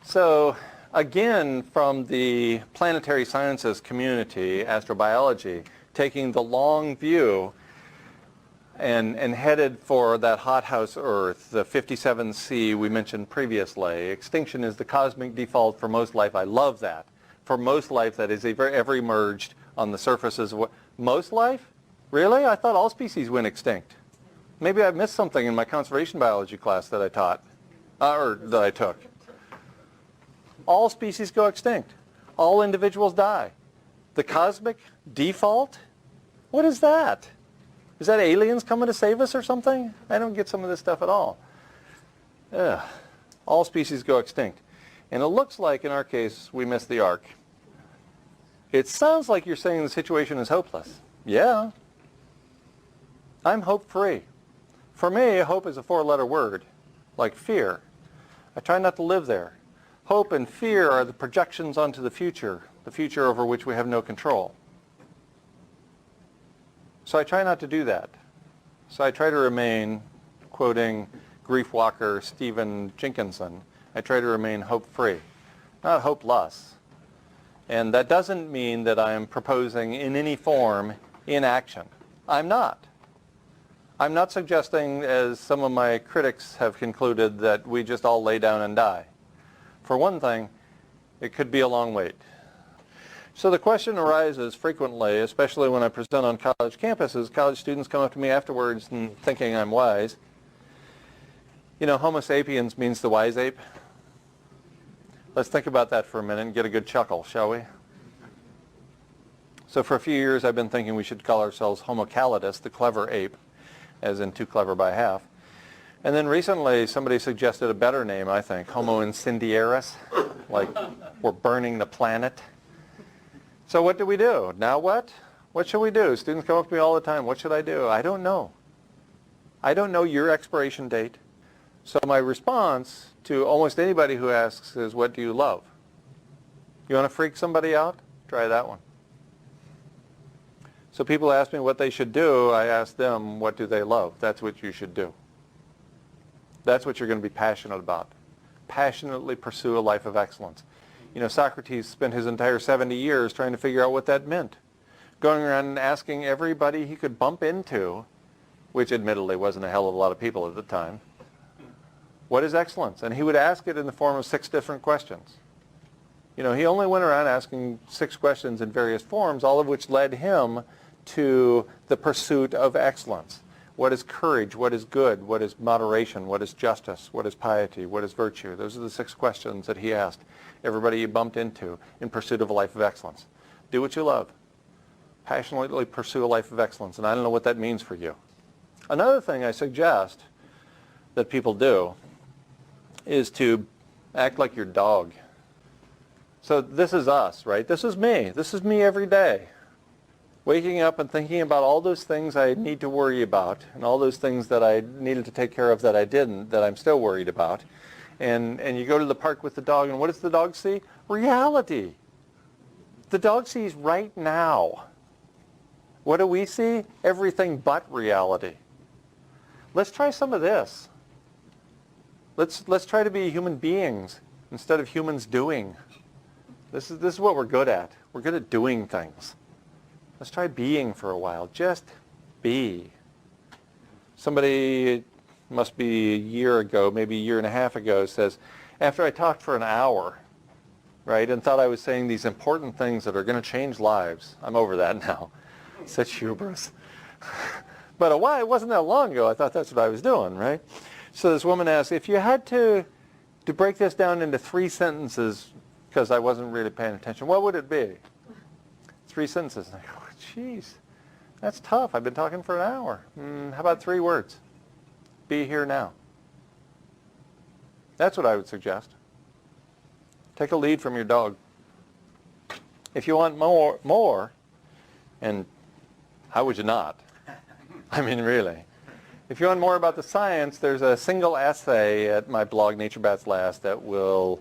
So again, from the planetary sciences community, astrobiology, taking the long view and headed for that hothouse Earth, the 57C we mentioned previously. Extinction is the cosmic default for most life. I love that. For most life that is ever emerged on the surfaces of most life? Really? I thought all species went extinct. Maybe I missed something in my conservation biology class that I taught, or that I took. All species go extinct. All individuals die. The cosmic default? What is that? Is that aliens coming to save us or something? I don't get some of this stuff at all. Ugh. All species go extinct. And it looks like, in our case, we missed the ark. It sounds like you're saying the situation is hopeless. Yeah. I'm hope-free. For me, hope is a four-letter word, like fear. I try not to live there. Hope and fear are the projections onto the future over which we have no control. So I try not to do that. So I try to remain, quoting grief walker Stephen Jenkinson, I try to remain hope-free, not hopeless. And that doesn't mean that I am proposing in any form inaction. I'm not. I'm not suggesting, as some of my critics have concluded, that we just all lay down and die. For one thing, it could be a long wait. So the question arises frequently, especially when I present on college campuses. College students come up to me afterwards and thinking I'm wise. You know, Homo sapiens means the wise ape. Let's think about that for a minute and get a good chuckle, shall we? So for a few years I've been thinking we should call ourselves Homo calidus, the clever ape, as in too clever by half. And then recently somebody suggested a better name, I think, Homo incendiaris, like we're burning the planet. So what do we do? Now what? What should we do? Students come up to me all the time. What should I do? I don't know. I don't know your expiration date. So my response to almost anybody who asks is, what do you love? You want to freak somebody out? Try that one. So people ask me what they should do. I ask them, what do they love? That's what you should do. That's what you're going to be passionate about. Passionately pursue a life of excellence. You know, Socrates spent his entire 70 years trying to figure out what that meant. Going around and asking everybody he could bump into, which admittedly wasn't a hell of a lot of people at the time, what is excellence? And he would ask it in the form of 6 different questions. You know, he only went around asking 6 questions in various forms, all of which led him to the pursuit of excellence. What is courage? What is good? What is moderation? What is justice? What is piety? What is virtue? Those are the 6 questions that he asked everybody he bumped into in pursuit of a life of excellence. Do what you love. Passionately pursue a life of excellence. And I don't know what that means for you. Another thing I suggest that people do is to act like your dog. So this is us, right? This is me. This is me every day. Waking up and thinking about all those things I need to worry about and all those things that I needed to take care of that I didn't, that I'm still worried about. And you go to the park with the dog, and what does the dog see? Reality. The dog sees right now. What do we see? Everything but reality. Let's try some of this. Let's try to be human beings instead of humans doing. This is what we're good at. We're good at doing things. Let's try being for a while. Just be. Somebody, must be a year ago, maybe a year and a half ago, says, after I talked for an hour, right, and thought I was saying these important things that are going to change lives. I'm over that now. Such hubris. But it wasn't that long ago. I thought that's what I was doing, right? So this woman asked, if you had to break this down into 3 sentences, because I wasn't really paying attention, what would it be? 3 sentences. And I go, geez, that's tough. I've been talking for an hour. How about 3 words? Be here now. That's what I would suggest. Take a lead from your dog. If you want more, and how would you not? I mean, really. If you want more about the science, there's a single essay at my blog, Nature Bats Last, that will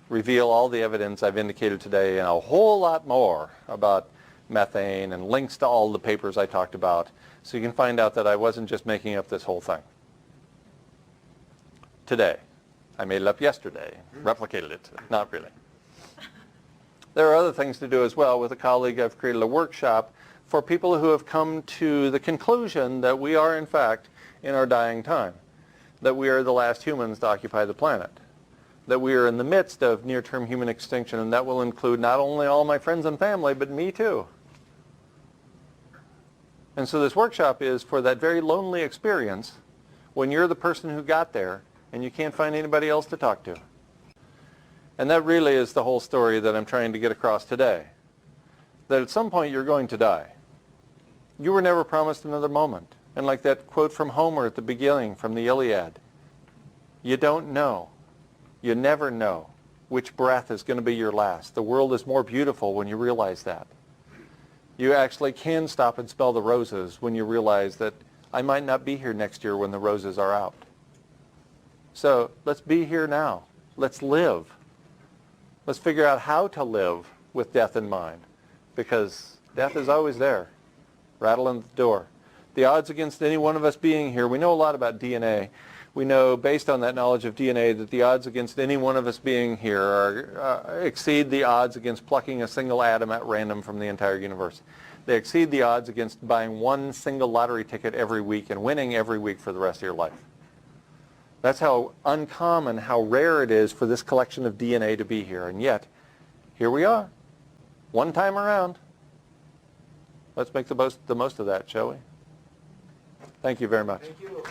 reveal all the evidence I've indicated today and a whole lot more about methane and links to all the papers I talked about, so you can find out that I wasn't just making up this whole thing. Today. I made it up yesterday, replicated it, not really. There are other things to do as well. With a colleague, I've created a workshop for people who have come to the conclusion that we are, in fact, in our dying time, that we are the last humans to occupy the planet, that we are in the midst of near-term human extinction, and that will include not only all my friends and family, but me too. And so this workshop is for that very lonely experience when you're the person who got there and you can't find anybody else to talk to. And that really is the whole story that I'm trying to get across today. That at some point you're going to die. You were never promised another moment. And like that quote from Homer at the beginning from the Iliad, you don't know, you never know which breath is going to be your last. The world is more beautiful when you realize that. You actually can stop and smell the roses when you realize that I might not be here next year when the roses are out. So let's be here now. Let's live. Let's figure out how to live with death in mind, because death is always there, rattling at the door. The odds against any one of us being here, we know a lot about DNA. We know, based on that knowledge of DNA, that the odds against any one of us being here exceed the odds against plucking a single atom at random from the entire universe. They exceed the odds against buying one single lottery ticket every week and winning every week for the rest of your life. That's how uncommon, how rare it is for this collection of DNA to be here. And yet, here we are, one time around. Let's make the most of that, shall we? Thank you very much. Thank you.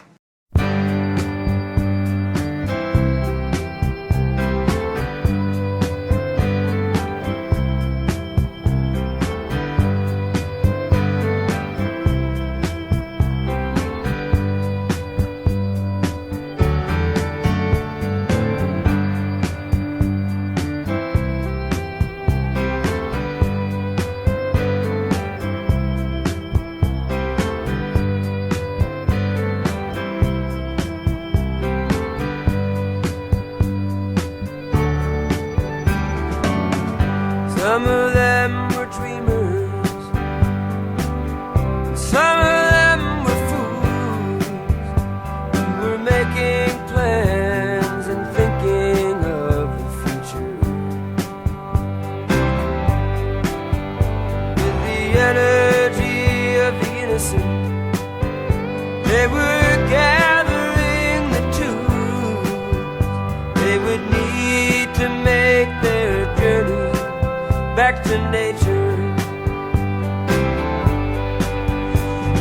Some of them were dreamers, and some of them were fools, who were making plans and thinking of the future. With the energy of the innocent, they were gathering the tools they would need to make their journey back to nature.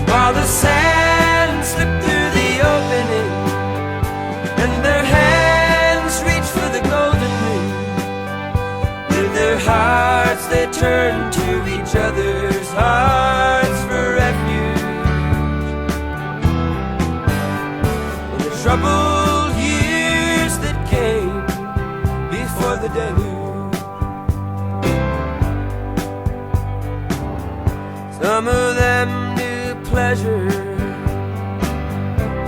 While the sand slipped through the opening and their hands reached for the golden ring, with their hearts they turned to each other's hearts for refuge. In the troubled years that came before the deluge, some of them knew pleasure,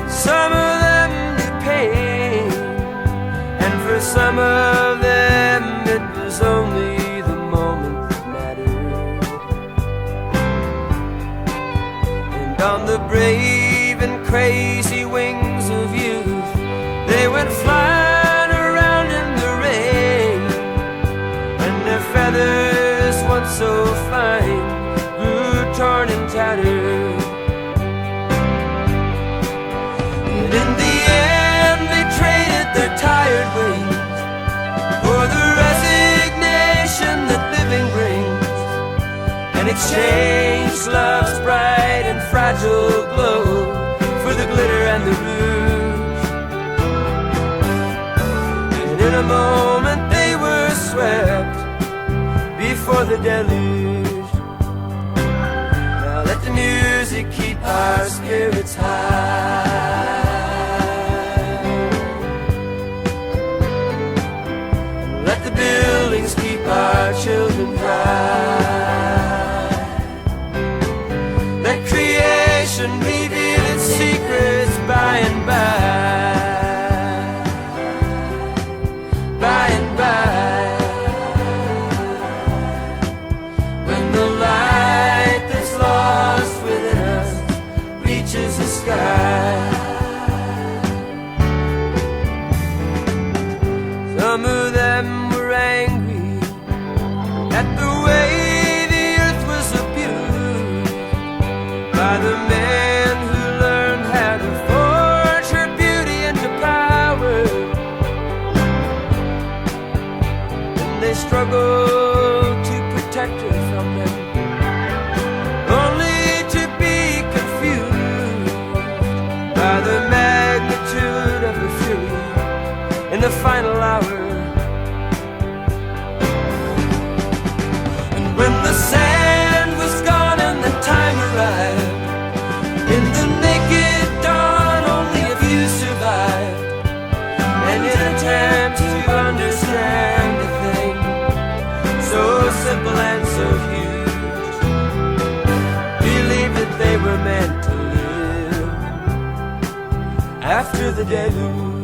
some of them knew pain, and for some of them it was only the moment that mattered. And on the brave and crazy wings of youth, they went flying around in the rain, and their feathers, once so fine, torn and tattered. And in the end they traded their tired wings for the resignation that living brings, and exchanged love's bright and fragile glow for the glitter and the rouge. And in a moment they were swept before the deluge. Let the music keep our spirits high. Let the buildings keep our children dry. Let creation reveal its secrets by and by. By and by. When the light that's lost within us reaches the sky. at the way the earth was abused by the man who learned how to forge her beauty into power. And they struggled to protect her from them, only to be confused by the magnitude of her fury in the final hour. And when the sand was gone and the time arrived, in the naked dawn only a few survived. And in attempts to understand a thing so simple and so huge, believed that they were meant to live after the deluge.